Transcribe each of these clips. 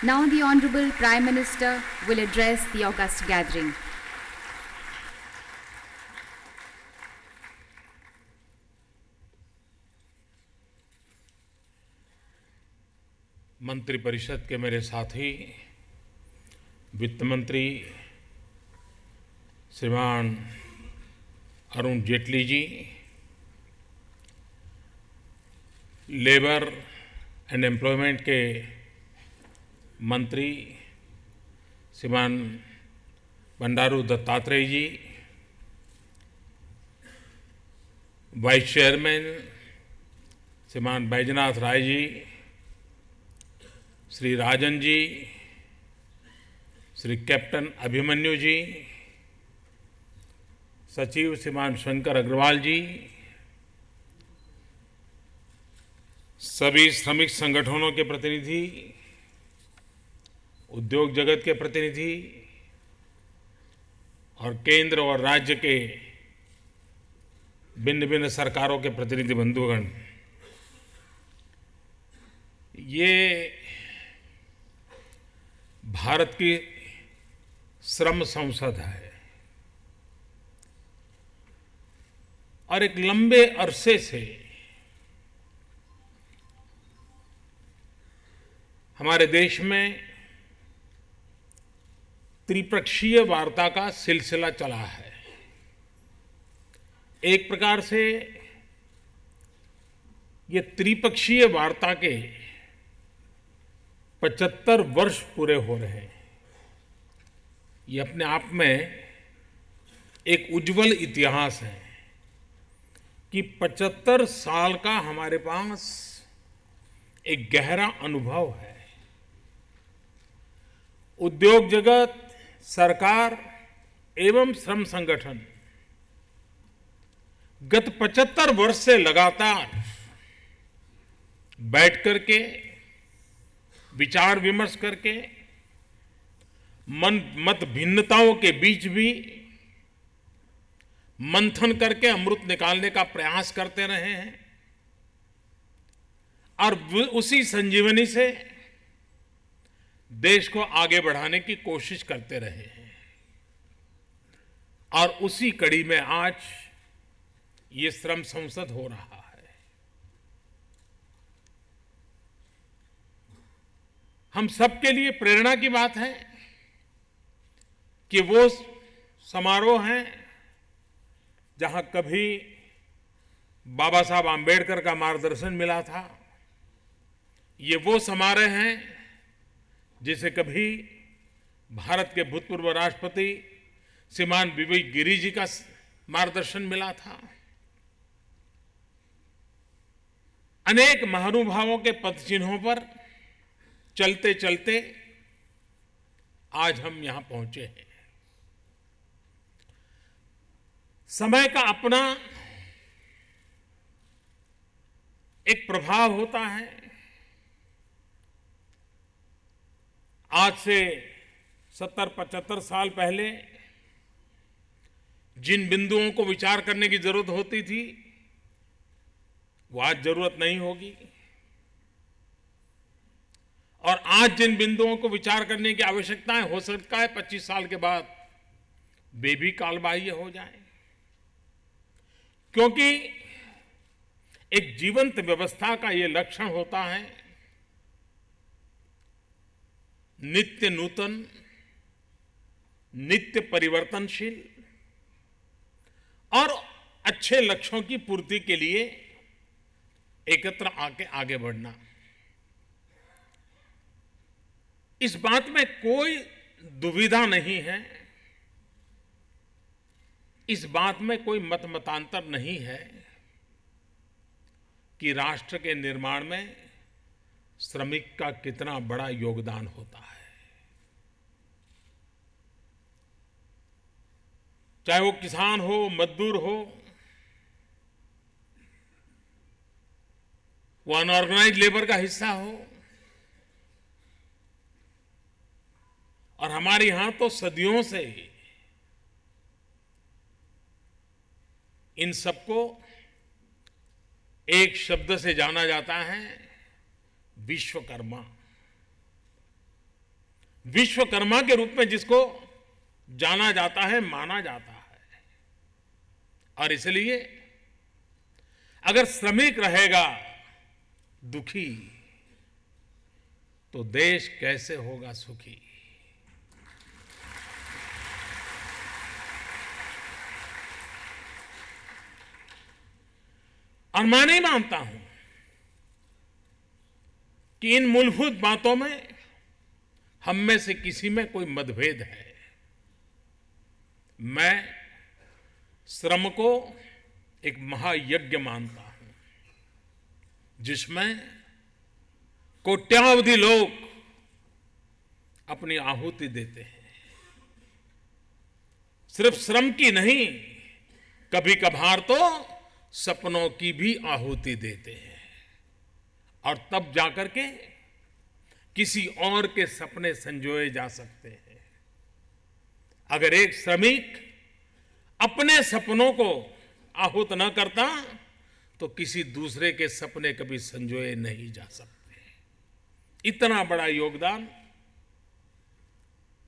Now the Honorable Prime Minister will address the august gathering. मंत्रिपरिषद के मेरे साथी वित्त मंत्री श्रीमान Arun Jaitley ji, labour and employment के मंत्री श्रीमान बंडारू दत्तात्रेय जी, वाइस चेयरमैन श्रीमान बैजनाथ राय जी, श्री राजन जी, श्री कैप्टन अभिमन्यु जी, सचिव श्रीमान शंकर अग्रवाल जी, सभी श्रमिक संगठनों के प्रतिनिधि, उद्योग जगत के प्रतिनिधि और केंद्र और राज्य के भिन्न भिन्न सरकारों के प्रतिनिधि बंधुगण, ये भारत की श्रम संसद है और एक लंबे अरसे से हमारे देश में त्रिपक्षीय वार्ता का सिलसिला चला है। एक प्रकार से ये त्रिपक्षीय वार्ता के 75 वर्ष पूरे हो रहे हैं। ये अपने आप में एक उज्जवल इतिहास है कि 75 साल का हमारे पास एक गहरा अनुभव है। उद्योग जगत, सरकार एवं श्रम संगठन गत 75 वर्ष से लगातार बैठ करके विचार विमर्श करके मत भिन्नताओं के बीच भी मंथन करके अमृत निकालने का प्रयास करते रहे हैं और उसी संजीवनी से देश को आगे बढ़ाने की कोशिश करते रहे हैं। और उसी कड़ी में आज ये श्रम संसद हो रहा है। हम सबके लिए प्रेरणा की बात है कि वो समारोह हैं जहां कभी बाबा साहब आम्बेडकर का मार्गदर्शन मिला था। ये वो समारोह हैं जिसे कभी भारत के भूतपूर्व राष्ट्रपति श्रीमान वीवी गिरि जी का मार्गदर्शन मिला था। अनेक महानुभावों के पदचिन्हों पर चलते चलते आज हम यहां पहुंचे हैं। समय का अपना एक प्रभाव होता है। आज से 70-75 साल पहले जिन बिंदुओं को विचार करने की जरूरत होती थी वो आज जरूरत नहीं होगी और आज जिन बिंदुओं को विचार करने की आवश्यकताएं हो सकता है 25 साल के बाद वे भी कालबाह्य हो जाएं, क्योंकि एक जीवंत व्यवस्था का ये लक्षण होता है नित्य नूतन, नित्य परिवर्तनशील और अच्छे लक्ष्यों की पूर्ति के लिए एकत्र आके आगे बढ़ना। इस बात में कोई दुविधा नहीं है, इस बात में कोई मतांतर नहीं है कि राष्ट्र के निर्माण में श्रमिक का कितना बड़ा योगदान होता है। चाहे वो किसान हो, मजदूर हो, वो अनऑर्गेनाइज्ड लेबर का हिस्सा हो, और हमारे यहां तो सदियों से इन सबको एक शब्द से जाना जाता है, विश्वकर्मा। विश्वकर्मा के रूप में जिसको जाना जाता है, माना जाता है। और इसलिए अगर श्रमिक रहेगा दुखी तो देश कैसे होगा सुखी। और मैं नहीं मानता हूं कि इन मूलभूत बातों में हम में से किसी में कोई मतभेद है। मैं श्रम को एक महायज्ञ मानता हूं जिसमें कोट्यावधि लोग अपनी आहुति देते हैं। सिर्फ श्रम की नहीं, कभी कभार तो सपनों की भी आहुति देते हैं और तब जाकर के किसी और के सपने संजोए जा सकते हैं। अगर एक श्रमिक अपने सपनों को आहुत न करता तो किसी दूसरे के सपने कभी संजोए नहीं जा सकते। इतना बड़ा योगदान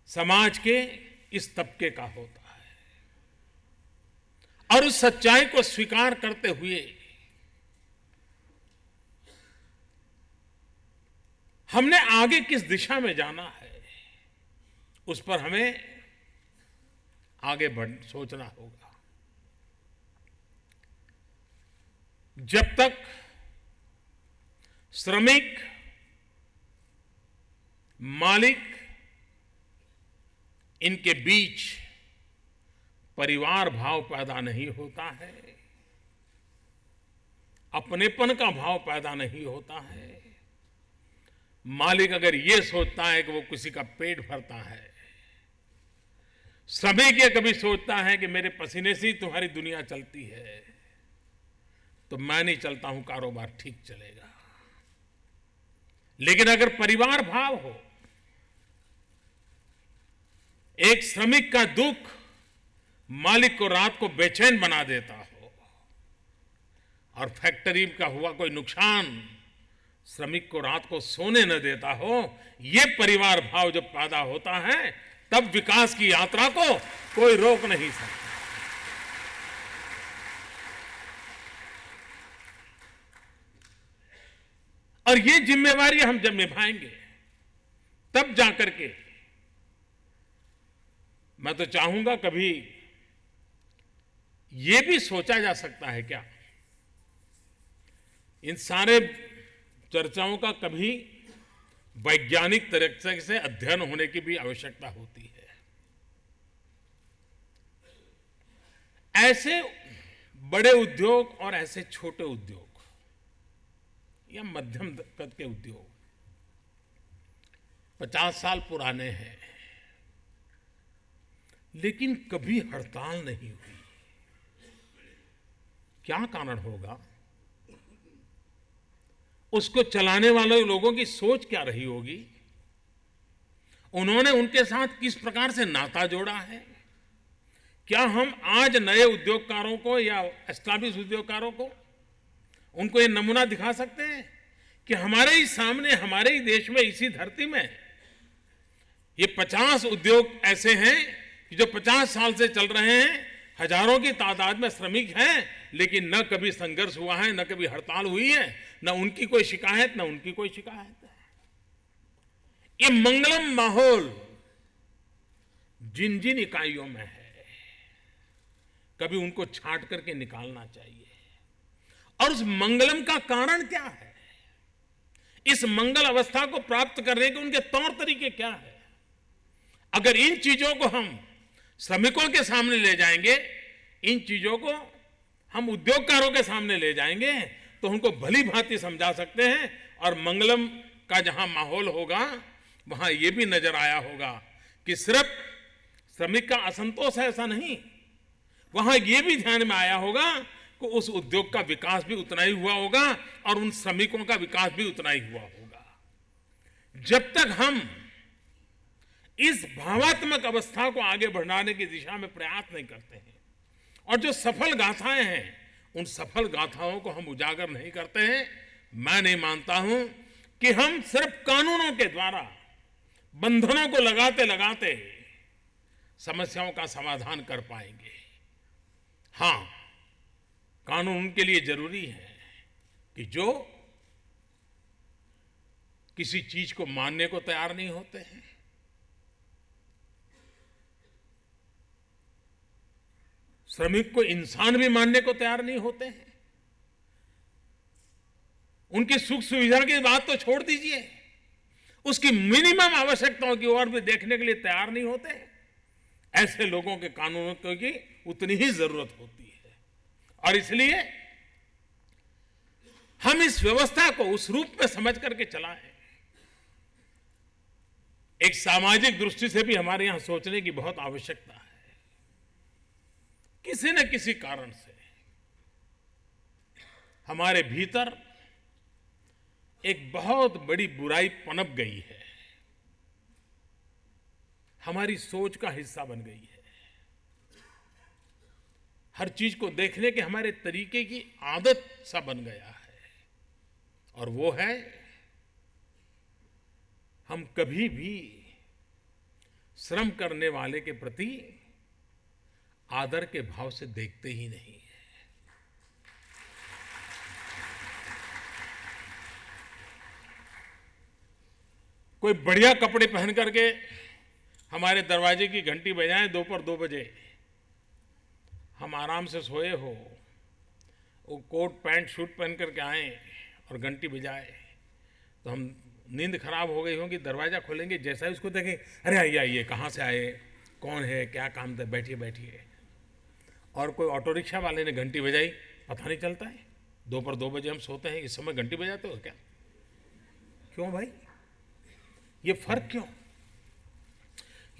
समाज के इस तबके का होता है। और उस सच्चाई को स्वीकार करते हुए हमने आगे किस दिशा में जाना है, उस पर हमें आगे सोचना होगा। जब तक श्रमिक मालिक इनके बीच परिवार भाव पैदा नहीं होता है, अपनेपन का भाव पैदा नहीं होता है, मालिक अगर ये सोचता है कि वो किसी का पेट भरता है, श्रमिक ये कभी सोचता है कि मेरे पसीने से ही तुम्हारी दुनिया चलती है, तो मैं नहीं चलता हूं, कारोबार ठीक चलेगा। लेकिन अगर परिवार भाव हो, एक श्रमिक का दुख मालिक को रात को बेचैन बना देता हो और फैक्ट्री का हुआ कोई नुकसान श्रमिक को रात को सोने न देता हो, ये परिवार भाव जब पैदा होता है तब विकास की यात्रा को कोई रोक नहीं सकता। और ये जिम्मेवारी हम जब निभाएंगे तब जाकर के, मैं तो चाहूंगा कभी ये भी सोचा जा सकता है क्या, इन सारे चर्चाओं का कभी वैज्ञानिक तरीके से अध्ययन होने की भी आवश्यकता होती है। ऐसे बड़े उद्योग और ऐसे छोटे उद्योग या मध्यम कद के उद्योग 50 साल पुराने हैं, लेकिन कभी हड़ताल नहीं हुई। क्या कारण होगा? उसको चलाने वाले लोगों की सोच क्या रही होगी? उन्होंने उनके साथ किस प्रकार से नाता जोड़ा है? क्या हम आज नए उद्योगकारों को या एस्टैब्लिश उद्योगकारों को उनको ये नमूना दिखा सकते हैं कि हमारे ही सामने, हमारे ही देश में, इसी धरती में ये 50 उद्योग ऐसे हैं कि जो 50 साल से चल रहे हैं, हजारों की तादाद में श्रमिक हैं, लेकिन न कभी संघर्ष हुआ है, न कभी हड़ताल हुई है, न उनकी कोई शिकायत, न उनकी कोई शिकायत है। ये मंगलम माहौल जिन जिन इकाइयों में है, कभी उनको छांट करके निकालना चाहिए। और उस मंगलम का कारण क्या है? इस मंगल अवस्था को प्राप्त करने के उनके तौर तरीके क्या है? अगर इन चीजों को हम श्रमिकों के सामने ले जाएंगे, इन चीजों को हम उद्योगकारों के सामने ले जाएंगे, तो उनको भली भांति समझा सकते हैं। और मंगलम का जहां माहौल होगा वहां यह भी नजर आया होगा कि सिर्फ श्रमिक का असंतोष है ऐसा नहीं, वहां यह भी ध्यान में आया होगा कि उस उद्योग का विकास भी उतना ही हुआ होगा और उन श्रमिकों का विकास भी उतना ही हुआ होगा। जब तक हम इस भावात्मक अवस्था को आगे बढ़ाने की दिशा में प्रयास नहीं करते हैं और जो सफल गाथाएं हैं उन सफल गाथाओं को हम उजागर नहीं करते हैं, मैं नहीं मानता हूं कि हम सिर्फ कानूनों के द्वारा बंधनों को लगाते लगाते समस्याओं का समाधान कर पाएंगे। हाँ, कानून उनके लिए जरूरी है कि जो किसी चीज को मानने को तैयार नहीं होते हैं। श्रमिक को इंसान भी मानने को तैयार नहीं होते हैं। उनकी सुख सुविधा की बात तो छोड़ दीजिए, उसकी मिनिमम आवश्यकताओं की ओर भी देखने के लिए तैयार नहीं होते हैं। ऐसे लोगों के कानूनों की उतनी ही जरूरत होती है। और इसलिए हम इस व्यवस्था को उस रूप में समझ करके चलाएं। एक सामाजिक दृष्टि से भी हमारे यहां सोचने की बहुत आवश्यकता है। किसी न किसी कारण से हमारे भीतर एक बहुत बड़ी बुराई पनप गई है, हमारी सोच का हिस्सा बन गई है। हर चीज को देखने के हमारे तरीके की आदत सा बन गया है। और वो है, हम कभी भी श्रम करने वाले के प्रति आदर के भाव से देखते ही नहीं है। कोई बढ़िया कपड़े पहन करके हमारे दरवाजे की घंटी बजाएं दोपहर 2 बजे, हम आराम से सोए हो, वो कोट पैंट शूट पहन करके आए और घंटी बजाए, तो हम नींद खराब हो गई होगी, दरवाजा खोलेंगे, जैसा ही उसको देखें, अरे आइए आइए, कहाँ से आए, कौन है, क्या काम था, बैठिए बैठिए। और कोई ऑटो रिक्शा वाले ने घंटी बजाई, पता नहीं चलता है। दोपहर 2 बजे हम सोते हैं, इस समय घंटी बजाते हो क्या? क्यों भाई, ये फर्क क्यों?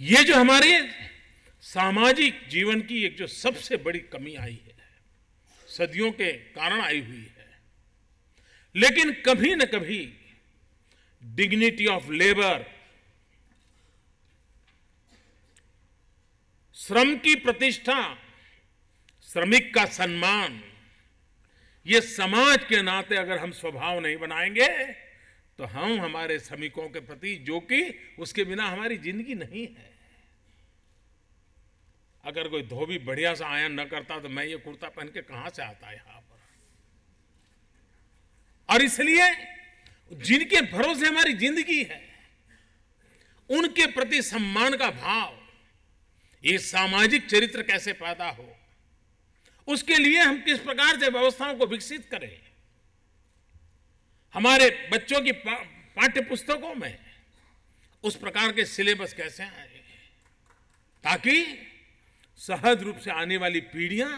ये जो हमारे सामाजिक जीवन की एक जो सबसे बड़ी कमी आई है, सदियों के कारण आई हुई है। लेकिन कभी न कभी डिग्निटी ऑफ लेबर, श्रम की प्रतिष्ठा, श्रमिक का सम्मान, ये समाज के नाते अगर हम स्वभाव नहीं बनाएंगे तो हम हमारे श्रमिकों के प्रति, जो कि उसके बिना हमारी जिंदगी नहीं है। अगर कोई धोबी बढ़िया सा आयन न करता तो मैं ये कुर्ता पहन के कहां से आता यहां पर। और इसलिए जिनके भरोसे हमारी जिंदगी है, उनके प्रति सम्मान का भाव, ये सामाजिक चरित्र कैसे पैदा हो, उसके लिए हम किस प्रकार से व्यवस्थाओं को विकसित करें। हमारे बच्चों की पाठ्य पुस्तकों में उस प्रकार के सिलेबस कैसे आए, ताकि सहज रूप से आने वाली पीढ़ियां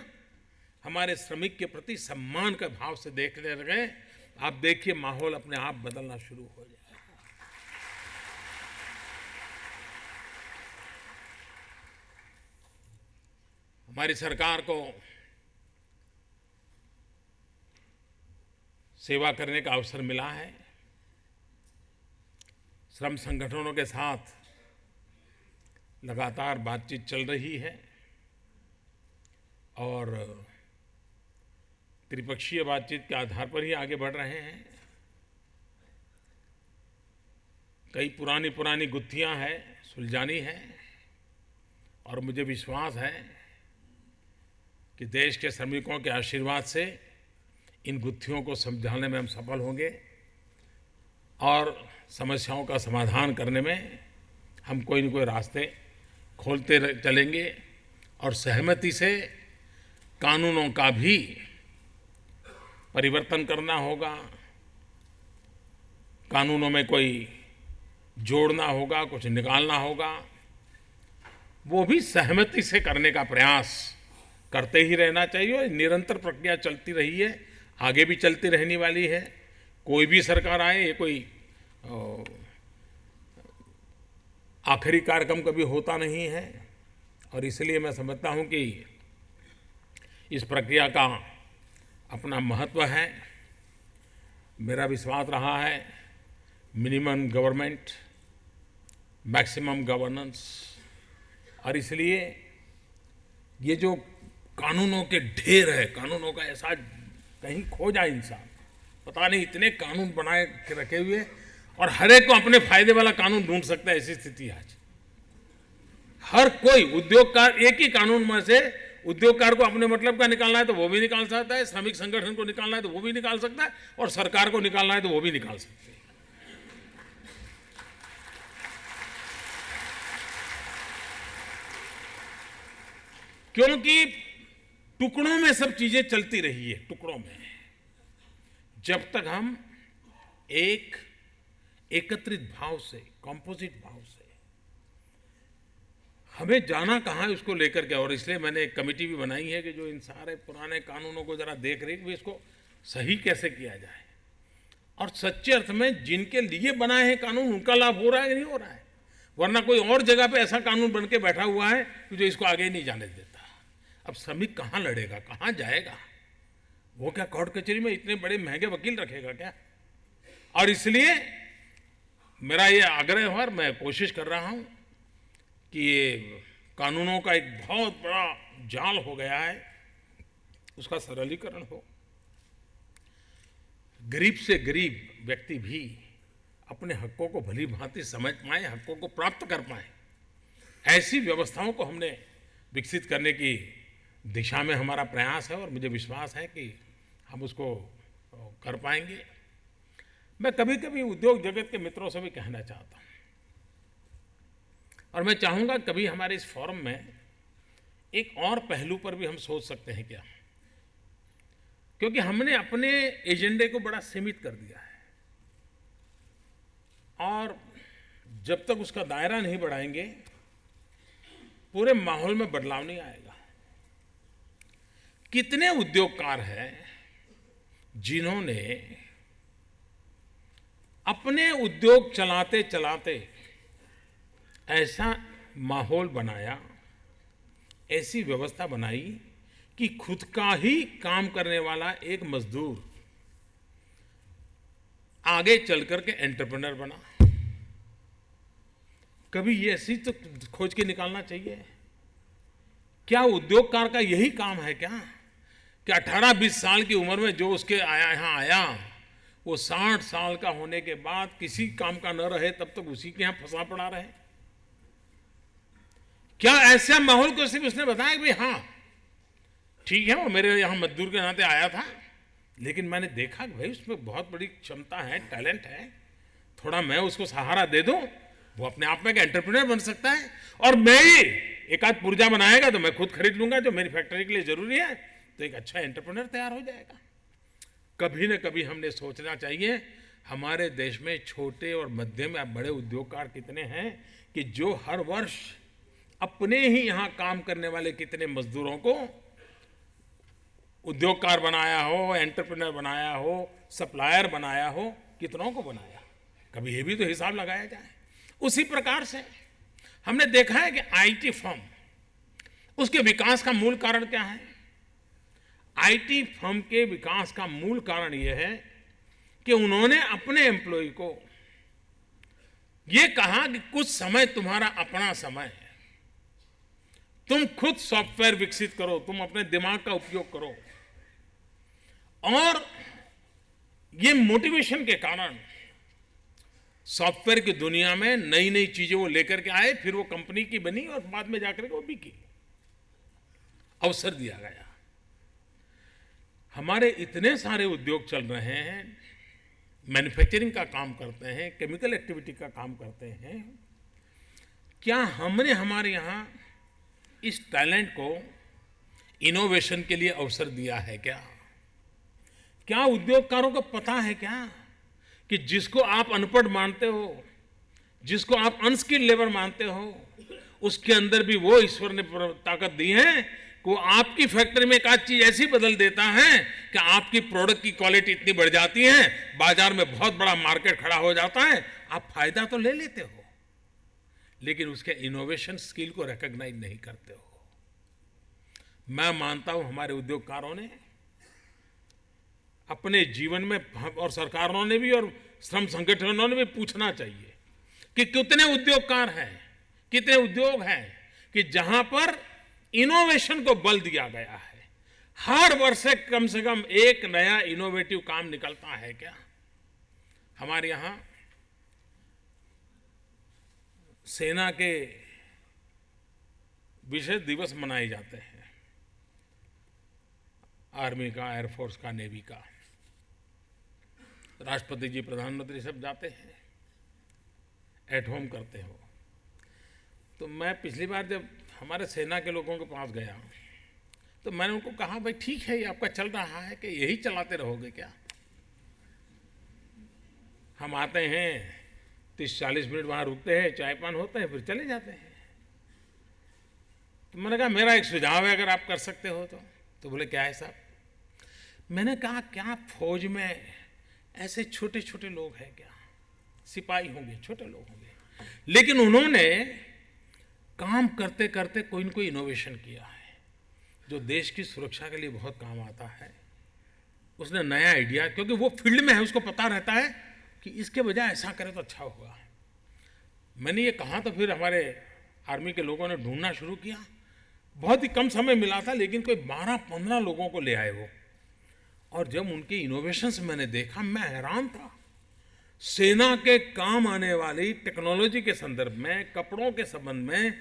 हमारे श्रमिक के प्रति सम्मान के भाव से देखने लगे। आप देखिए, माहौल अपने आप बदलना शुरू हो जाएगा। हमारी सरकार को सेवा करने का अवसर मिला है। श्रम संगठनों के साथ लगातार बातचीत चल रही है और त्रिपक्षीय बातचीत के आधार पर ही आगे बढ़ रहे हैं। कई पुरानी गुत्थियां हैं, सुलझानी है, और मुझे विश्वास है कि देश के श्रमिकों के आशीर्वाद से इन गुत्थियों को समझाने में हम सफल होंगे और समस्याओं का समाधान करने में हम कोई न कोई रास्ते खोलते चलेंगे। और सहमति से कानूनों का भी परिवर्तन करना होगा, कानूनों में कोई जोड़ना होगा, कुछ निकालना होगा, वो भी सहमति से करने का प्रयास करते ही रहना चाहिए। निरंतर प्रक्रिया चलती रही है, आगे भी चलती रहने वाली है। कोई भी सरकार आए, ये कोई आखिरी कार्यक्रम कभी होता नहीं है। और इसलिए मैं समझता हूँ कि इस प्रक्रिया का अपना महत्व है। मेरा विश्वास रहा है, मिनिमम गवर्नमेंट, मैक्सिमम गवर्नेंस। और इसलिए ये जो कानूनों के ढेर है, कानूनों का ऐसा कहीं खो जाए इंसान, पता नहीं इतने कानून बनाए के रखे हुए, और हर एक को अपने फायदे वाला कानून ढूंढ सकता है, ऐसी स्थिति है आज। हर कोई उद्योगकार एक ही कानून में से उद्योगकार को अपने मतलब का निकालना है तो वो भी निकाल सकता है, श्रमिक संगठन को निकालना है तो वो भी निकाल सकता है, और सरकार को निकालना है तो वो भी निकाल सकते हैं। क्योंकि टुकड़ों में सब चीजें चलती रही है, टुकड़ों में। जब तक हम एक एकत्रित भाव से, कॉम्पोजिट भाव से, हमें जाना कहाँ है उसको लेकर के, और इसलिए मैंने एक कमेटी भी बनाई है कि जो इन सारे पुराने कानूनों को जरा देख रही है इसको सही कैसे किया जाए, और सच्चे अर्थ में जिनके लिए बनाए हैं कानून उनका लाभ हो रहा है कि नहीं हो रहा है। वरना कोई और जगह पे ऐसा कानून बन के बैठा हुआ है जो इसको आगे ही नहीं जाने देता। अब श्रमिक कहाँ लड़ेगा, कहाँ जाएगा? वो क्या कोर्ट कचहरी में इतने बड़े महंगे वकील रखेगा क्या? और इसलिए मेरा ये आग्रह है और मैं कोशिश कर रहा हूं कि ये कानूनों का एक बहुत बड़ा जाल हो गया है, उसका सरलीकरण हो, गरीब से गरीब व्यक्ति भी अपने हकों को भली भांति समझ पाए, हकों को प्राप्त कर पाए, ऐसी व्यवस्थाओं को हमने विकसित करने की दिशा में हमारा प्रयास है, और मुझे विश्वास है कि हम उसको कर पाएंगे। मैं कभी कभी उद्योग जगत के मित्रों से भी कहना चाहता हूँ, और मैं चाहूँगा कभी हमारे इस फोरम में एक और पहलू पर भी हम सोच सकते हैं क्या, क्योंकि हमने अपने एजेंडे को बड़ा सीमित कर दिया है, और जब तक उसका दायरा नहीं बढ़ाएंगे पूरे माहौल में बदलाव नहीं आएगा। कितने उद्योगकार हैं जिन्होंने अपने उद्योग चलाते चलाते ऐसा माहौल बनाया, ऐसी व्यवस्था बनाई कि खुद का ही काम करने वाला एक मजदूर आगे चल करके एंटरप्रेन्योर बना। कभी ये ऐसी तो खोज के निकालना चाहिए। क्या उद्योगकार का यही काम है क्या कि 18-20 साल की उम्र में जो उसके यहाँ आया वो 60 साल का होने के बाद किसी काम का न रहे तब तक उसी के यहाँ फंसा पड़ा रहे? क्या ऐसा माहौल को सिर्फ उसने बताया कि भाई हाँ ठीक है वो मेरे यहाँ मजदूर के नाते आया था, लेकिन मैंने देखा कि भाई उसमें बहुत बड़ी क्षमता है, टैलेंट है, थोड़ा मैं उसको सहारा दे दूं, वो अपने आप में एक एंटरप्रेन्योर बन सकता है, और मैं ही एक आध पुर्जा बनाएगा तो मैं खुद खरीद लूंगा जो मेरी फैक्ट्री के लिए जरूरी है, तो एक अच्छा एंटरप्रेन्योर तैयार हो जाएगा। कभी न कभी हमने सोचना चाहिए हमारे देश में छोटे और मध्यम या बड़े उद्योगकार कितने हैं कि जो हर वर्ष अपने ही यहाँ काम करने वाले कितने मजदूरों को उद्योगकार बनाया हो, एंटरप्रेन्योर बनाया हो, सप्लायर बनाया हो, कितनों को बनाया। कभी ये भी तो हिसाब लगाया जाए। उसी प्रकार से हमने देखा है कि आईटी फर्म, उसके विकास का मूल कारण क्या है? आईटी फर्म के विकास का मूल कारण यह है कि उन्होंने अपने एम्प्लॉय को यह कहा कि कुछ समय तुम्हारा अपना समय है, तुम खुद सॉफ्टवेयर विकसित करो, तुम अपने दिमाग का उपयोग करो, और ये मोटिवेशन के कारण सॉफ्टवेयर की दुनिया में नई नई चीजें वो लेकर के आए, फिर वो कंपनी की बनी और बाद में जाकर के वो बिकी, अवसर दिया गया। हमारे इतने सारे उद्योग चल रहे हैं, मैन्युफैक्चरिंग का काम करते हैं, केमिकल एक्टिविटी का काम करते हैं, क्या हमने हमारे यहाँ इस टैलेंट को इनोवेशन के लिए अवसर दिया है क्या? क्या उद्योगकारों को पता है क्या कि जिसको आप अनपढ़ मानते हो, जिसको आप अनस्किल्ड लेबर मानते हो, उसके अंदर भी वो ईश्वर ने ताकत दी है कि वो आपकी फैक्ट्री में एक आध चीज ऐसी बदल देता है कि आपकी प्रोडक्ट की क्वालिटी इतनी बढ़ जाती है, बाजार में बहुत बड़ा मार्केट खड़ा हो जाता है, आप फायदा तो ले लेते हो लेकिन उसके इनोवेशन स्किल को रिकॉग्नाइज नहीं करते हो। मैं मानता हूं हमारे उद्योगकारों ने अपने जीवन में, और सरकारों ने भी और श्रम संगठनों ने भी पूछना चाहिए कि कितने उद्योगकार हैं, कितने उद्योग हैं कि जहां पर इनोवेशन को बल दिया गया है। हर वर्ष से कम एक नया इनोवेटिव काम निकलता है क्या? हमारे यहाँ सेना के विशेष दिवस मनाए जाते हैं, आर्मी का, एयरफोर्स का, नेवी का। राष्ट्रपति जी, प्रधानमंत्री सब जाते हैं, एट होम करते हो। तो मैं पिछली बार जब हमारे सेना के लोगों के पास गया तो मैंने उनको कहा, भाई ठीक है, ये आपका चल रहा है कि यही चलाते रहोगे क्या? हम आते हैं 30-40 मिनट वहाँ रुकते हैं, चाय पान होते हैं, फिर चले जाते हैं। तो मैंने कहा मेरा एक सुझाव है, अगर आप कर सकते हो तो बोले क्या है साहब? मैंने कहा क्या फौज में ऐसे छोटे छोटे लोग हैं क्या? सिपाही होंगे, छोटे लोग होंगे, लेकिन उन्होंने काम करते करते कोई न कोई इनोवेशन किया है जो देश की सुरक्षा के लिए बहुत काम आता है। उसने नया आइडिया, क्योंकि वो फील्ड में है, उसको पता रहता है कि इसके बजाय ऐसा करें तो अच्छा होगा। मैंने ये कहा तो फिर हमारे आर्मी के लोगों ने ढूंढना शुरू किया। बहुत ही कम समय मिला था, लेकिन कोई 12-15 लोगों को ले आए वो। और जब उनके इनोवेशंस मैंने देखा, मैं हैरान था। सेना के काम आने वाली टेक्नोलॉजी के संदर्भ में, कपड़ों के संबंध में,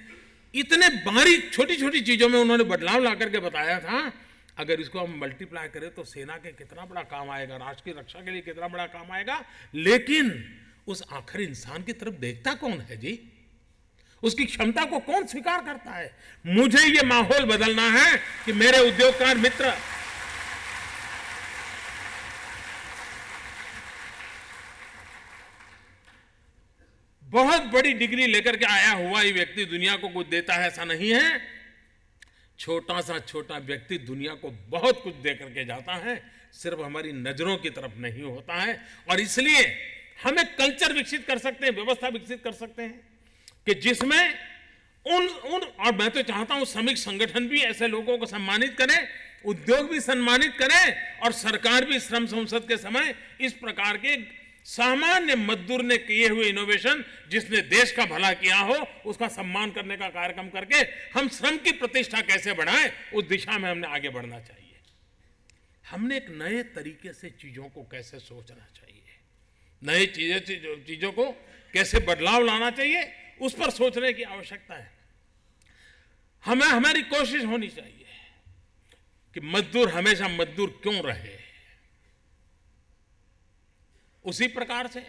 इतने बारीक छोटी छोटी चीजों में उन्होंने बदलाव ला करके बताया था। अगर इसको हम मल्टीप्लाई करें तो सेना के कितना बड़ा काम आएगा, राष्ट्र की रक्षा के लिए कितना बड़ा काम आएगा। लेकिन उस आखिरी इंसान की तरफ देखता कौन है जी? उसकी क्षमता को कौन स्वीकार करता है? मुझे ये माहौल बदलना है कि मेरे उद्योगकार मित्र बहुत बड़ी डिग्री लेकर के आया हुआ ही व्यक्ति दुनिया को कुछ देता है, ऐसा नहीं है। छोटा सा छोटा व्यक्ति दुनिया को बहुत कुछ दे करके जाता है, सिर्फ हमारी नजरों की तरफ नहीं होता है। और इसलिए हम एक कल्चर विकसित कर सकते हैं, व्यवस्था विकसित कर सकते हैं कि जिसमें और मैं तो चाहता हूं श्रमिक संगठन भी ऐसे लोगों को सम्मानित करें, उद्योग भी सम्मानित करें, और सरकार भी श्रम संसद के समय इस प्रकार के सामान्य मजदूर ने किए हुए इनोवेशन, जिसने देश का भला किया हो, उसका सम्मान करने का कार्यक्रम करके हम श्रम की प्रतिष्ठा कैसे बढ़ाएं, उस दिशा में हमने आगे बढ़ना चाहिए। हमने एक नए तरीके से चीजों को कैसे सोचना चाहिए, नई चीजों को कैसे बदलाव लाना चाहिए, उस पर सोचने की आवश्यकता है। हमें हमारी कोशिश होनी चाहिए कि मजदूर हमेशा मजदूर क्यों रहे। उसी प्रकार से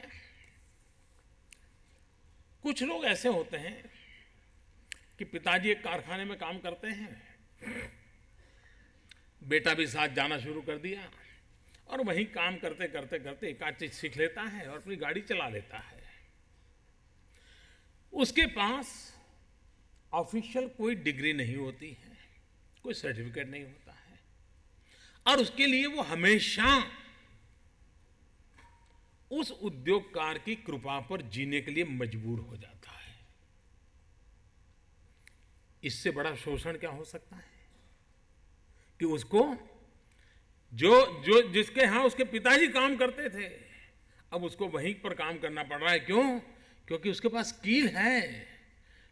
कुछ लोग ऐसे होते हैं कि पिताजी एक कारखाने में काम करते हैं, बेटा भी साथ जाना शुरू कर दिया, और वहीं काम करते करते करते एक आध चीज सीख लेता है और अपनी गाड़ी चला लेता है। उसके पास ऑफिशियल कोई डिग्री नहीं होती है, कोई सर्टिफिकेट नहीं होता है, और उसके लिए वो हमेशा उस उद्योगकार की कृपा पर जीने के लिए मजबूर हो जाता है। इससे बड़ा शोषण क्या हो सकता है कि उसको जो जिसके यहां उसके पिताजी काम करते थे, अब उसको वहीं पर काम करना पड़ रहा है। क्यों? क्योंकि उसके पास स्किल है,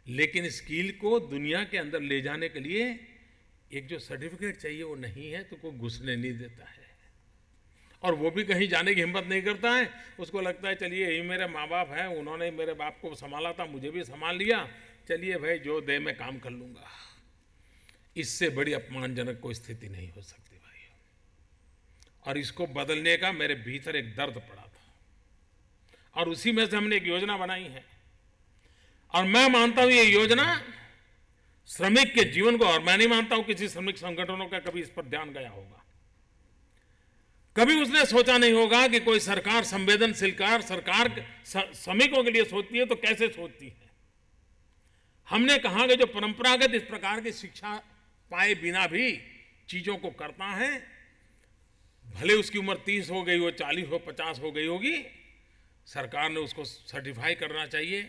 लेकिन स्किल को दुनिया के अंदर ले जाने के लिए एक जो सर्टिफिकेट चाहिए वो नहीं है, तो कोई घुसने नहीं देता है, और वो भी कहीं जाने की हिम्मत नहीं करता है। उसको लगता है चलिए यही मेरे माँ बाप हैं, उन्होंने मेरे बाप को संभाला था, मुझे भी संभाल लिया, चलिए भाई जो दे मैं काम कर लूंगा। इससे बड़ी अपमानजनक कोई स्थिति नहीं हो सकती भाई। और इसको बदलने का मेरे भीतर एक दर्द पड़ा था, और उसी में से हमने एक योजना बनाई है। और मैं मानता हूं ये योजना श्रमिक के जीवन को, और मैं नहीं मानता हूं किसी श्रमिक संगठनों का कभी इस पर ध्यान गया होगा। कभी उसने सोचा नहीं होगा कि कोई सरकार संवेदनशील सरकार श्रमिकों के लिए सोचती है तो कैसे सोचती है। हमने कहा कि जो परंपरागत इस प्रकार की शिक्षा पाए बिना भी चीजों को करता है, भले उसकी उम्र 30 हो गई हो, 40 हो, 50 हो गई होगी, सरकार ने उसको सर्टिफाई करना चाहिए,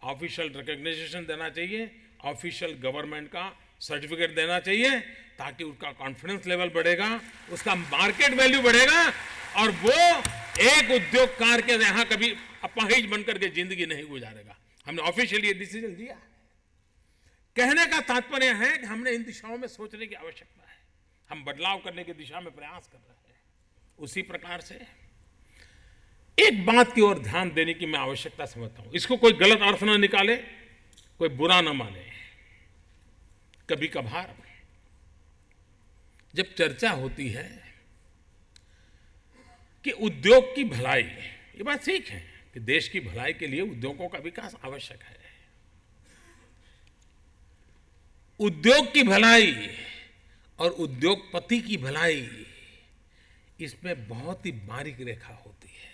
ऑफिशियल रिकॉग्निशन देना चाहिए, ऑफिशियल गवर्नमेंट का सर्टिफिकेट देना चाहिए, ताकि उसका कॉन्फिडेंस लेवल बढ़ेगा, उसका मार्केट वैल्यू बढ़ेगा, और वो एक उद्योगकार के यहां कभी अपाहिज बनकर के जिंदगी नहीं गुजारेगा। हमने ऑफिशियली ये डिसीजन लिया है। कहने का तात्पर्य है कि हमने इन दिशाओं में सोचने की आवश्यकता है, हम बदलाव करने की दिशा में प्रयास कर रहे हैं। उसी प्रकार से एक बात की ओर ध्यान देने की मैं आवश्यकता समझता हूं, इसको कोई गलत अर्थ न निकाले। कोई बुरा न माने, कभी कभार जब चर्चा होती है कि उद्योग की भलाई, ये बात ठीक है कि देश की भलाई के लिए उद्योगों का विकास आवश्यक है। उद्योग की भलाई और उद्योगपति की भलाई, इसमें बहुत ही बारीक रेखा होती है।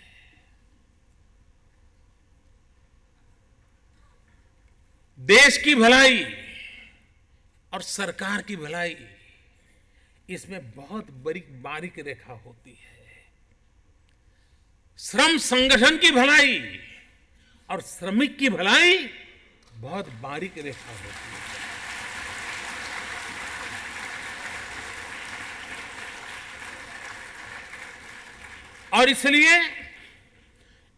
देश की भलाई और सरकार की भलाई, इसमें बहुत बारीक रेखा होती है। श्रम संगठन की भलाई और श्रमिक की भलाई बहुत बारीक रेखा होती है। और इसलिए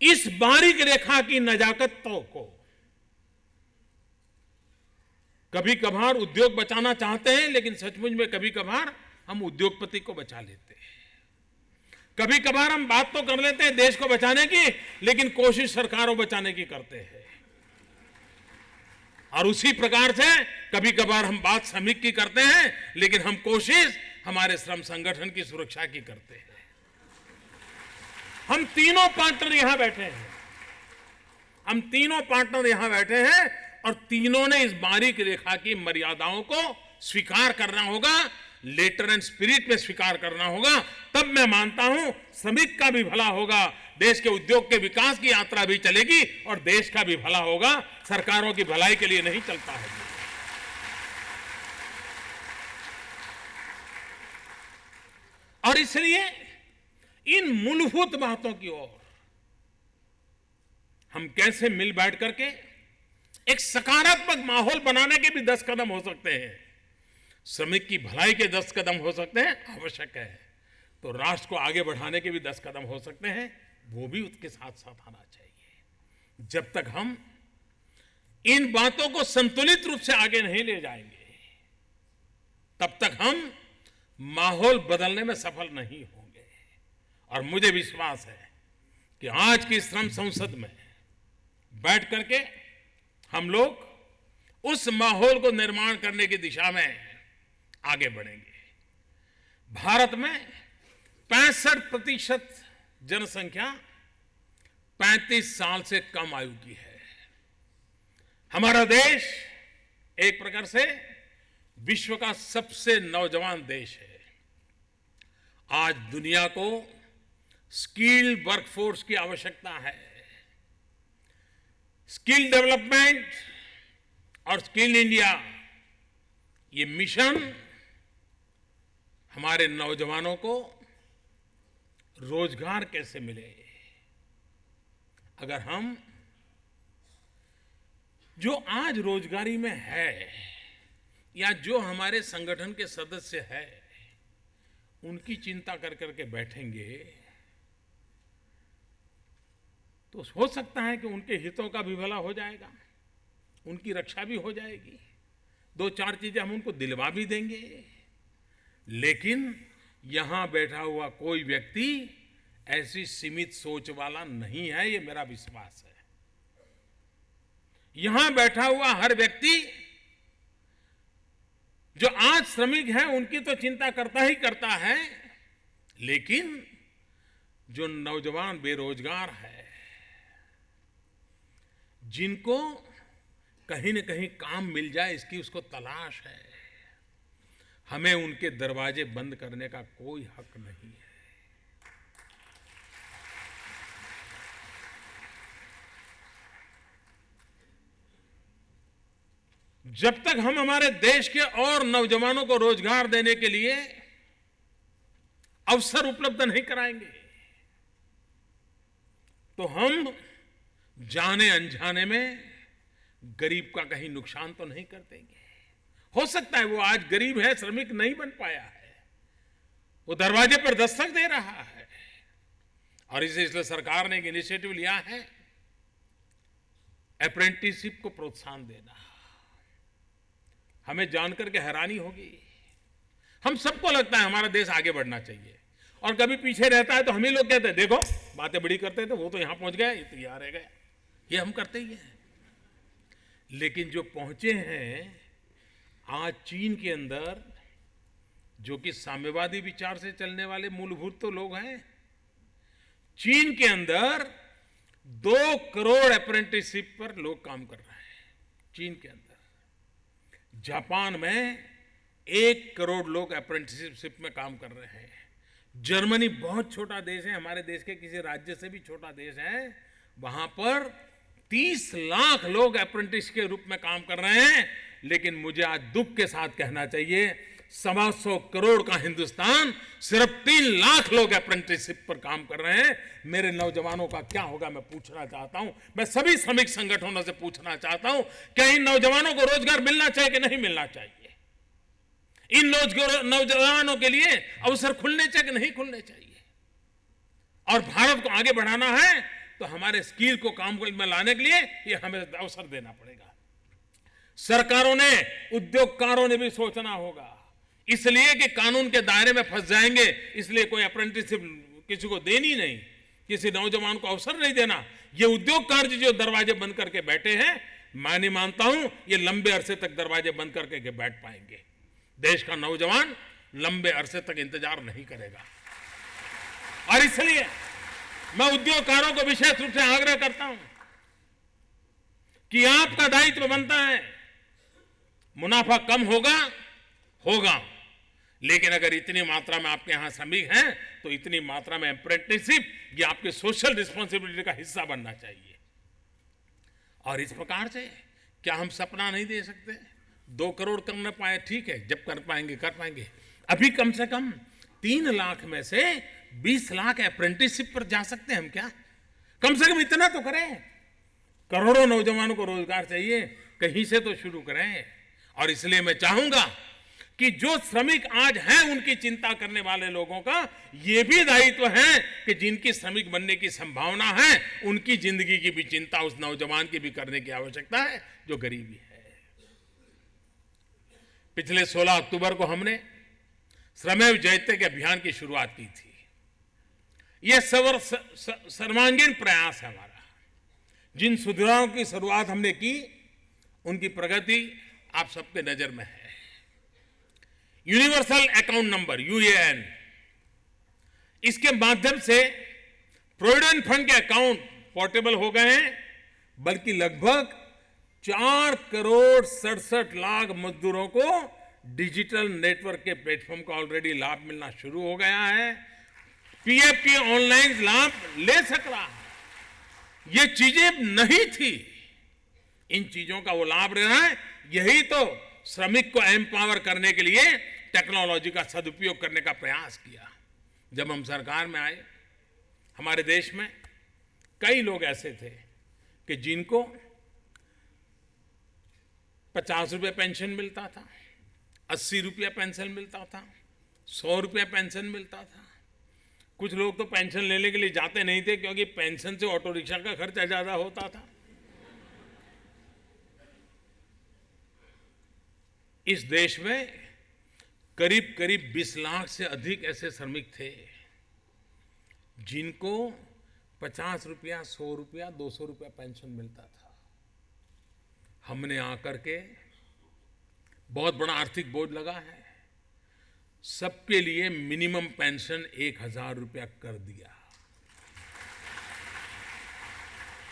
इस बारीक रेखा की नजाकतों को कभी कभार उद्योग बचाना चाहते हैं, लेकिन सचमुच में कभी कभार हम उद्योगपति को बचा लेते हैं। कभी कभार हम बात तो कर लेते हैं देश को बचाने की, लेकिन कोशिश सरकारों बचाने की करते हैं। और उसी प्रकार से कभी कभार हम बात श्रमिक की करते हैं, लेकिन हम कोशिश हमारे श्रम संगठन की सुरक्षा की करते हैं। हम तीनों पार्टनर यहां बैठे हैं, और तीनों ने इस बारीक रेखा की मर्यादाओं को स्वीकार करना होगा, लेटर एंड स्पिरिट में स्वीकार करना होगा। तब मैं मानता हूं श्रमिक का भी भला होगा, देश के उद्योग के विकास की यात्रा भी चलेगी और देश का भी भला होगा। सरकारों की भलाई के लिए नहीं चलता है। और इसलिए इन मूलभूत बातों की ओर हम कैसे मिल बैठ करके एक सकारात्मक माहौल बनाने के भी 10 कदम हो सकते हैं, श्रमिक की भलाई के 10 कदम हो सकते हैं, आवश्यक है तो राष्ट्र को आगे बढ़ाने के भी 10 कदम हो सकते हैं, वो भी उसके साथ साथ आना चाहिए। जब तक हम इन बातों को संतुलित रूप से आगे नहीं ले जाएंगे, तब तक हम माहौल बदलने में सफल नहीं होंगे। और मुझे विश्वास है कि आज की श्रम संसद में बैठ करके हम लोग उस माहौल को निर्माण करने की दिशा में आगे बढ़ेंगे। भारत में 65% जनसंख्या 35 साल से कम आयु की है। हमारा देश एक प्रकार से विश्व का सबसे नौजवान देश है। आज दुनिया को स्किल्ड वर्कफोर्स की आवश्यकता है। स्किल डेवलपमेंट और स्किल इंडिया, ये मिशन हमारे नौजवानों को रोजगार कैसे मिले। अगर हम जो आज रोजगारी में है या जो हमारे संगठन के सदस्य है, उनकी चिंता कर करके बैठेंगे तो हो सकता है कि उनके हितों का भी भला हो जाएगा, उनकी रक्षा भी हो जाएगी, 2-4 चीजें हम उनको दिलवा भी देंगे। लेकिन यहां बैठा हुआ कोई व्यक्ति ऐसी सीमित सोच वाला नहीं है, ये मेरा विश्वास है। यहां बैठा हुआ हर व्यक्ति जो आज श्रमिक है उनकी तो चिंता करता ही करता है, लेकिन जो नौजवान बेरोजगार है, जिनको कहीं न कहीं काम मिल जाए इसकी उसको तलाश है, हमें उनके दरवाजे बंद करने का कोई हक नहीं है। जब तक हम हमारे देश के और नौजवानों को रोजगार देने के लिए अवसर उपलब्ध नहीं कराएंगे, तो हम जाने अनजाने में गरीब का कहीं नुकसान तो नहीं कर देंगे। हो सकता है वो आज गरीब है, श्रमिक नहीं बन पाया है, वो दरवाजे पर दस्तक दे रहा है, और इसलिए सरकार ने एक इनिशिएटिव लिया है अप्रेंटिसशिप को प्रोत्साहन देना। हमें जानकर के हैरानी होगी, हम सबको लगता है हमारा देश आगे बढ़ना चाहिए, और कभी पीछे रहता है तो हम ही लोग कहते हैं देखो बातें बड़ी करते थे, वो तो यहां पहुंच गया, ये तो यहाँ रह गया, ये हम करते ही हैं। लेकिन जो पहुंचे हैं आज चीन के अंदर, जो कि साम्यवादी विचार से चलने वाले मूलभूत तो लोग हैं, चीन के अंदर 2 करोड़ अप्रेंटिसशिप पर लोग काम कर रहे हैं। चीन के अंदर, जापान में 1 करोड़ लोग अप्रेंटिसशिप में काम कर रहे हैं। जर्मनी बहुत छोटा देश है, हमारे देश के किसी राज्य से भी छोटा देश है, वहां पर 30 लाख लोग अप्रेंटिस के रूप में काम कर रहे हैं। लेकिन मुझे आज दुख के साथ कहना चाहिए 125 करोड़ का हिंदुस्तान, सिर्फ 3 लाख लोग अप्रेंटिसशिप पर काम कर रहे हैं। मेरे नौजवानों का क्या होगा, मैं पूछना चाहता हूं। मैं सभी श्रमिक संगठनों से पूछना चाहता हूं, क्या इन नौजवानों को रोजगार मिलना चाहिए कि नहीं मिलना चाहिए? इन नौजवानों के लिए अवसर खुलने चाहिए कि नहीं खुलने चाहिए? और भारत को आगे बढ़ाना है तो हमारे स्किल को काम में लाने के लिए ये हमें अवसर देना पड़ेगा। सरकारों ने, उद्योगकारों ने भी सोचना होगा, इसलिए कि कानून के दायरे में फंस जाएंगे, इसलिए कोई अप्रेंटिसशिप किसी को देनी नहीं, किसी नौजवान को अवसर नहीं देना। ये उद्योगकार जो दरवाजे बंद करके बैठे हैं, मैं नहीं मानता हूं ये लंबे अरसे तक दरवाजे बंद करके बैठ पाएंगे। देश का नौजवान लंबे अरसे तक इंतजार नहीं करेगा। और इसलिए मैं उद्योगकारों को विशेष रूप से आग्रह करता हूं कि आपका दायित्व बनता है, मुनाफा कम होगा, लेकिन अगर इतनी मात्रा में आपके यहां श्रमिक हैं तो इतनी मात्रा में अप्रेंटिसशिप ये आपके सोशल रिस्पॉन्सिबिलिटी का हिस्सा बनना चाहिए। और इस प्रकार से क्या हम सपना नहीं दे सकते? 2 करोड़ कर न पाए, ठीक है, जब कर पाएंगे। अभी कम से कम 3 लाख में से 20 लाख अप्रेंटिसशिप पर जा सकते हैं हम। क्या कम से कम इतना तो करें? करोड़ों नौजवानों को रोजगार चाहिए, कहीं से तो शुरू करें। और इसलिए मैं चाहूंगा कि जो श्रमिक आज हैं उनकी चिंता करने वाले लोगों का ये भी दायित्व है कि जिनकी श्रमिक बनने की संभावना है उनकी जिंदगी की भी चिंता उस नौजवान की भी करने की आवश्यकता है जो गरीबी है। पिछले 16 अक्टूबर को हमने श्रमेव जयते के अभियान की शुरुआत की थी। यह सर्वांगीण प्रयास है हमारा। जिन सुधारों की शुरुआत हमने की उनकी प्रगति आप सबके नजर में है। यूनिवर्सल अकाउंट नंबर यूएएन, इसके माध्यम से प्रोविडेंट फंड के अकाउंट पोर्टेबल हो गए हैं, बल्कि लगभग 4 करोड़ 67 लाख मजदूरों को डिजिटल नेटवर्क के प्लेटफॉर्म का ऑलरेडी लाभ मिलना शुरू हो गया है। पीएफ की ऑनलाइन लाभ ले सक रहा है। ये चीजें नहीं थी, इन चीजों का वो लाभ ले रहा है। यही तो श्रमिक को एम्पावर करने के लिए टेक्नोलॉजी का सदुपयोग करने का प्रयास किया। जब हम सरकार में आए, हमारे देश में कई लोग ऐसे थे कि जिनको 50 रुपये पेंशन मिलता था, 80 रुपया पेंशन मिलता था, 100 रुपया पेंशन मिलता था। कुछ लोग तो पेंशन लेने के लिए जाते नहीं थे क्योंकि पेंशन से ऑटो रिक्शा का खर्चा ज्यादा होता था। इस देश में करीब करीब 20 लाख से अधिक ऐसे श्रमिक थे जिनको 50 रुपया, 100 रुपया, 200 रुपया पेंशन मिलता था। हमने आकर के बहुत बड़ा आर्थिक बोझ लगा है, सबके लिए मिनिमम पेंशन 1000 रुपया कर दिया।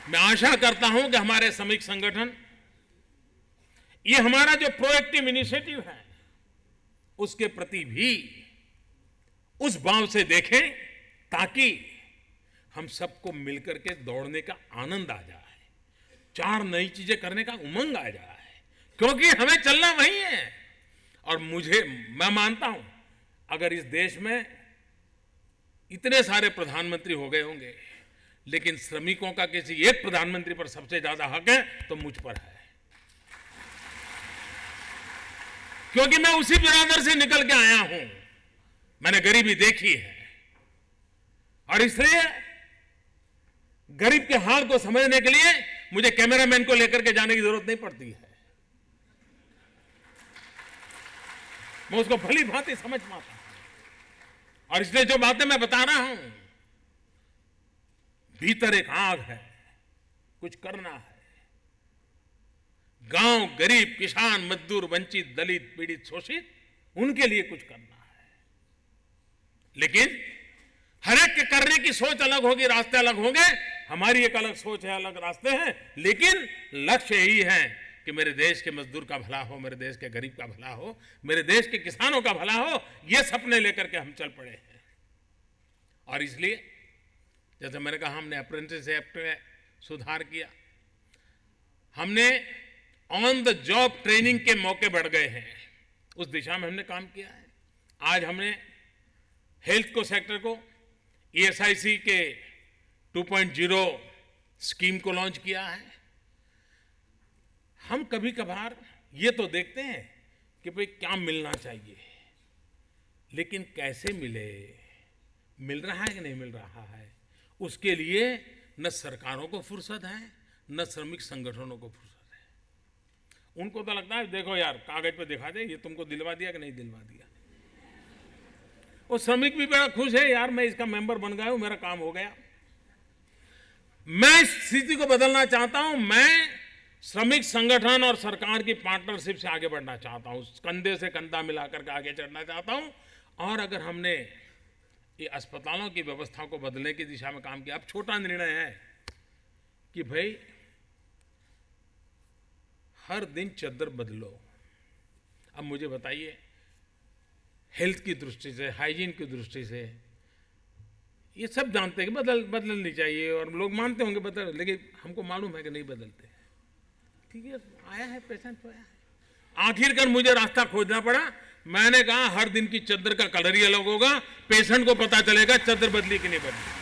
मैं आशा करता हूं कि हमारे श्रमिक संगठन ये हमारा जो प्रोएक्टिव इनिशिएटिव है उसके प्रति भी उस भाव से देखें ताकि हम सबको मिलकर के दौड़ने का आनंद आ जाए, 4 नई चीजें करने का उमंग आ जाए, क्योंकि हमें चलना वही है। और मैं मानता हूं अगर इस देश में इतने सारे प्रधानमंत्री हो गए होंगे, लेकिन श्रमिकों का किसी एक प्रधानमंत्री पर सबसे ज्यादा हक है तो मुझ पर है, क्योंकि मैं उसी बिरादर से निकल के आया हूं। मैंने गरीबी देखी है और इसलिए गरीब के हाल को समझने के लिए मुझे कैमरामैन को लेकर के जाने की जरूरत नहीं पड़ती है। मैं उसको भली भांति समझ पाता हूं। और इसलिए जो बातें मैं बता रहा हूं, भीतर एक आग है, कुछ करना है। गांव, गरीब, किसान, मजदूर, वंचित, दलित, पीड़ित, शोषित, उनके लिए कुछ करना है। लेकिन हर एक के करने की सोच अलग होगी, रास्ते अलग होंगे। हमारी एक अलग सोच है, अलग रास्ते हैं, लेकिन लक्ष्य यही है कि मेरे देश के मजदूर का भला हो, मेरे देश के गरीब का भला हो, मेरे देश के किसानों का भला हो। ये सपने लेकर के हम चल पड़े हैं। और इसलिए जैसे मैंने कहा, हमने अप्रेंटिस एक्ट में सुधार किया, हमने ऑन द जॉब ट्रेनिंग के मौके बढ़ गए हैं, उस दिशा में हमने काम किया है। आज हमने हेल्थ को सेक्टर को ESIC के 2.0 स्कीम को लॉन्च किया है। हम कभी कभार ये तो देखते हैं कि भाई क्या मिलना चाहिए, लेकिन कैसे मिले, मिल रहा है कि नहीं मिल रहा है, उसके लिए न सरकारों को फुर्सत है, न श्रमिक संगठनों को फुर्सत है। उनको तो लगता है देखो यार, कागज पे दिखा दे, ये तुमको दिलवा दिया कि नहीं दिलवा दिया। वो श्रमिक भी बड़ा खुश है, यार मैं इसका मेंबर बन गया हूं, मेरा काम हो गया। मैं इस स्थिति को बदलना चाहता हूं। मैं श्रमिक संगठन और सरकार की पार्टनरशिप से आगे बढ़ना चाहता हूं, कंधे से कंधा मिलाकर के आगे चढ़ना चाहता हूं। और अगर हमने ये अस्पतालों की व्यवस्था को बदलने की दिशा में काम किया, अब छोटा निर्णय है कि भाई हर दिन चद्दर बदलो। अब मुझे बताइए, हेल्थ की दृष्टि से, हाइजीन की दृष्टि से, ये सब जानते हैं कि बदलनी चाहिए, और लोग मानते होंगे बदल, लेकिन हमको मालूम है कि नहीं बदलते। ठीक है, आया है पेशेंट तो आया है। आखिरकार मुझे रास्ता खोजना पड़ा। मैंने कहा हर दिन की चद्दर का कलर ही अलग होगा, पेशेंट को पता चलेगा चद्दर बदली कि नहीं बदली।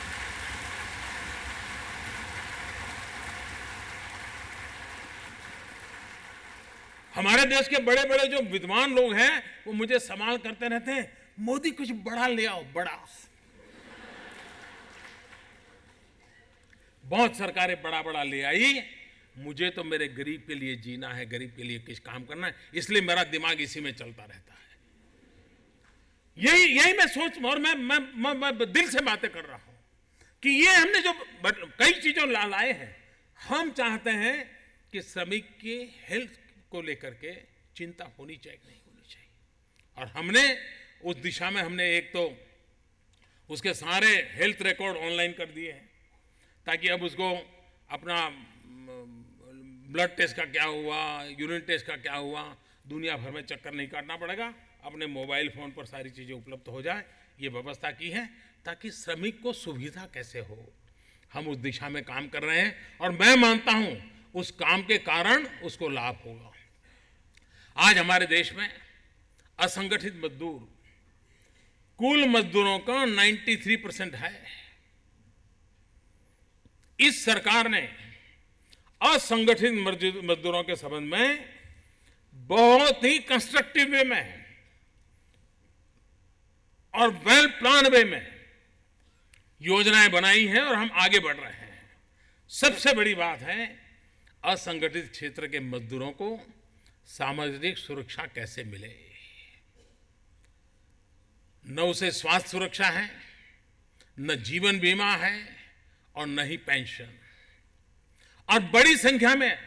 हमारे देश के बड़े बड़े जो विद्वान लोग हैं, वो मुझे सवाल करते रहते हैं, मोदी कुछ बड़ा ले आओ, बड़ा। बहुत सरकारें बड़ा बड़ा ले आई, मुझे तो मेरे गरीब के लिए जीना है, गरीब के लिए कुछ काम करना है, इसलिए मेरा दिमाग इसी में चलता रहता है। यही मैं सोच, और मैं दिल से बातें कर रहा हूं कि ये हमने जो कई चीजों लाए हैं, हम चाहते हैं कि श्रमिक के हेल्थ को लेकर के चिंता होनी चाहिए कि नहीं होनी चाहिए। और हमने उस दिशा में हमने एक तो उसके सारे हेल्थ रिकॉर्ड ऑनलाइन कर दिए हैं, ताकि अब उसको अपना ब्लड टेस्ट का क्या हुआ, यूरिन टेस्ट का क्या हुआ, दुनिया भर में चक्कर नहीं काटना पड़ेगा, अपने मोबाइल फोन पर सारी चीज़ें उपलब्ध हो जाए। ये व्यवस्था की है ताकि श्रमिक को सुविधा कैसे हो। हम उस दिशा में काम कर रहे हैं, और मैं मानता हूं उस काम के कारण उसको लाभ होगा। आज हमारे देश में असंगठित मजदूर कुल मजदूरों का 93% है। इस सरकार ने असंगठित मजदूरों के संबंध में बहुत ही कंस्ट्रक्टिव वे में और वेल प्लान वे में योजनाएं बनाई हैं, और हम आगे बढ़ रहे हैं। सबसे बड़ी बात है, असंगठित क्षेत्र के मजदूरों को सामाजिक सुरक्षा कैसे मिले। न उसे स्वास्थ्य सुरक्षा है, न जीवन बीमा है, और न ही पेंशन। और बड़ी संख्या में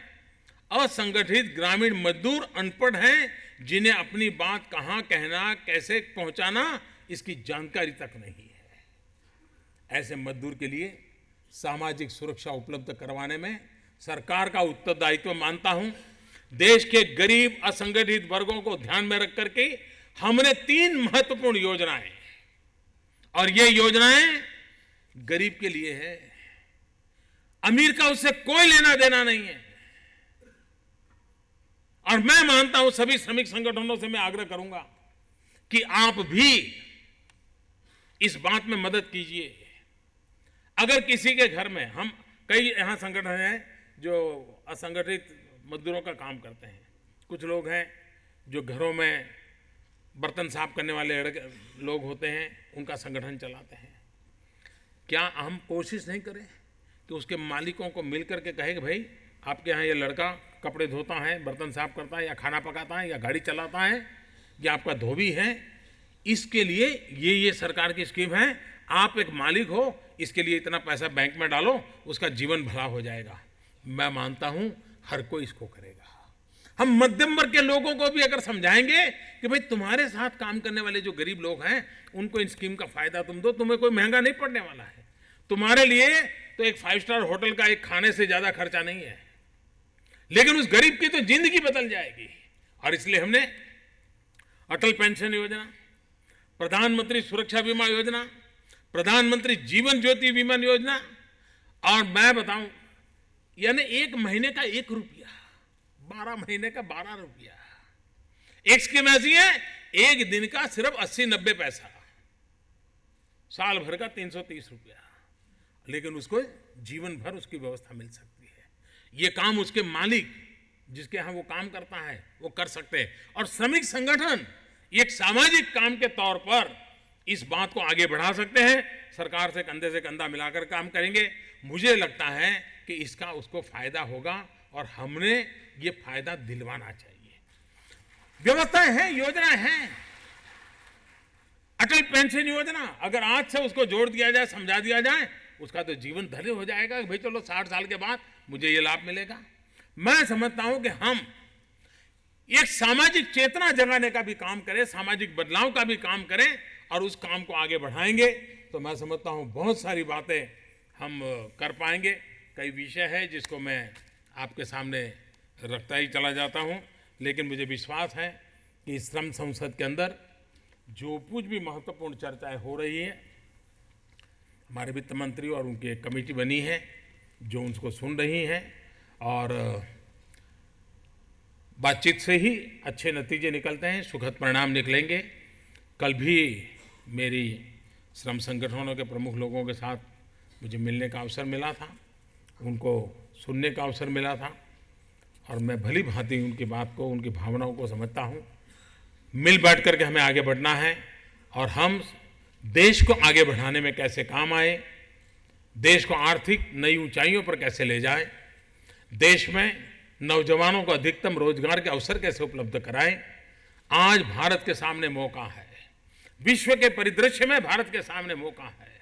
असंगठित ग्रामीण मजदूर अनपढ़ हैं, जिन्हें अपनी बात कहां कहना, कैसे पहुंचाना, इसकी जानकारी तक नहीं है। ऐसे मजदूर के लिए सामाजिक सुरक्षा उपलब्ध करवाने में सरकार का उत्तरदायित्व मानता हूं। देश के गरीब असंगठित वर्गों को ध्यान में रख करके हमने 3 महत्वपूर्ण योजनाएं, और ये योजनाएं गरीब के लिए है, अमीर का उससे कोई लेना देना नहीं है। और मैं मानता हूं, सभी श्रमिक संगठनों से मैं आग्रह करूंगा कि आप भी इस बात में मदद कीजिए। अगर किसी के घर में, हम कई यहां संगठन हैं जो असंगठित मजदूरों का काम करते हैं, कुछ लोग हैं जो घरों में बर्तन साफ करने वाले लोग होते हैं, उनका संगठन चलाते हैं। क्या हम कोशिश नहीं करें कि उसके मालिकों को मिलकर के कहें कि भाई आपके यहाँ ये लड़का कपड़े धोता है, बर्तन साफ करता है, या खाना पकाता है, या गाड़ी चलाता है, या आपका धोबी है, इसके लिए ये सरकार की स्कीम है, आप एक मालिक हो, इसके लिए इतना पैसा बैंक में डालो, उसका जीवन भला हो जाएगा। मैं मानता हूँ हर कोई इसको करेगा। हम मध्यम वर्ग के लोगों को भी अगर समझाएंगे कि भाई तुम्हारे साथ काम करने वाले जो गरीब लोग हैं उनको इन स्कीम का फायदा तुम दो, तुम्हें कोई महंगा नहीं पड़ने वाला है, तुम्हारे लिए तो एक 5 स्टार होटल का एक खाने से ज्यादा खर्चा नहीं है, लेकिन उस गरीब की तो जिंदगी बदल जाएगी। और इसलिए हमने अटल पेंशन योजना, प्रधानमंत्री सुरक्षा बीमा योजना, प्रधानमंत्री जीवन ज्योति बीमा योजना, और मैं बताऊं यानी 1 महीने का 1 रुपया, 12 महीने का 12 रुपया। एक स्कीम ऐसी है, एक दिन का सिर्फ 80-90 पैसा, साल भर का 330 रुपया, लेकिन उसको जीवन भर उसकी व्यवस्था मिल सकती है। ये काम उसके मालिक जिसके यहां वो काम करता है वो कर सकते हैं, और श्रमिक संगठन एक सामाजिक काम के तौर पर इस बात को आगे बढ़ा सकते हैं। सरकार से कंधे से कंधा मिलाकर काम करेंगे। मुझे लगता है कि इसका उसको फायदा होगा और हमने ये फायदा दिलवाना चाहिए। व्यवस्थाएं हैं, योजनाएं हैं। अटल पेंशन योजना अगर आज से उसको जोड़ दिया जाए, समझा दिया जाए, उसका तो जीवन धन्य हो जाएगा कि भाई चलो 60 साल के बाद मुझे ये लाभ मिलेगा। मैं समझता हूं कि हम एक सामाजिक चेतना जगाने का भी काम करें, सामाजिक बदलाव का भी काम करें और उस काम को आगे बढ़ाएंगे तो मैं समझता हूं बहुत सारी बातें हम कर पाएंगे। कई विषय है जिसको मैं आपके सामने रखता ही चला जाता हूं, लेकिन मुझे विश्वास है कि इस श्रम संसद के अंदर जो कुछ भी महत्वपूर्ण चर्चाएं हो रही है, हमारे वित्त मंत्री और उनकी एक कमेटी बनी है जो उनको सुन रही है, और बातचीत से ही अच्छे नतीजे निकलते हैं, सुखद परिणाम निकलेंगे। कल भी मेरी श्रम संगठनों के प्रमुख लोगों के साथ मुझे मिलने का अवसर मिला था, उनको सुनने का अवसर मिला था, और मैं भली भांति उनकी बात को, उनकी भावनाओं को समझता हूँ। मिल बैठ करके हमें आगे बढ़ना है और हम देश को आगे बढ़ाने में कैसे काम आए, देश को आर्थिक नई ऊंचाइयों पर कैसे ले जाए, देश में नौजवानों को अधिकतम रोजगार के अवसर कैसे उपलब्ध कराएं। आज भारत के सामने मौका है, विश्व के परिदृश्य में भारत के सामने मौका है।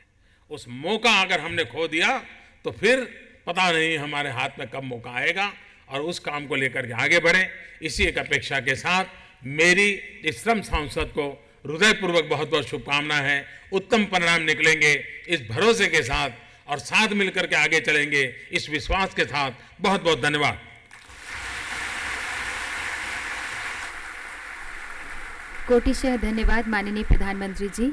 उस मौका अगर हमने खो दिया तो फिर पता नहीं हमारे हाथ में कब मौका आएगा, और उस काम को लेकर के आगे बढ़ें। इसी एक अपेक्षा के साथ मेरी इस श्रम सांसद को हृदयपूर्वक बहुत बहुत शुभकामना है। उत्तम परिणाम निकलेंगे इस भरोसे के साथ, और साथ मिलकर के आगे चलेंगे इस विश्वास के साथ। बहुत बहुत धन्यवाद। कोटिशः धन्यवाद माननीय प्रधानमंत्री जी।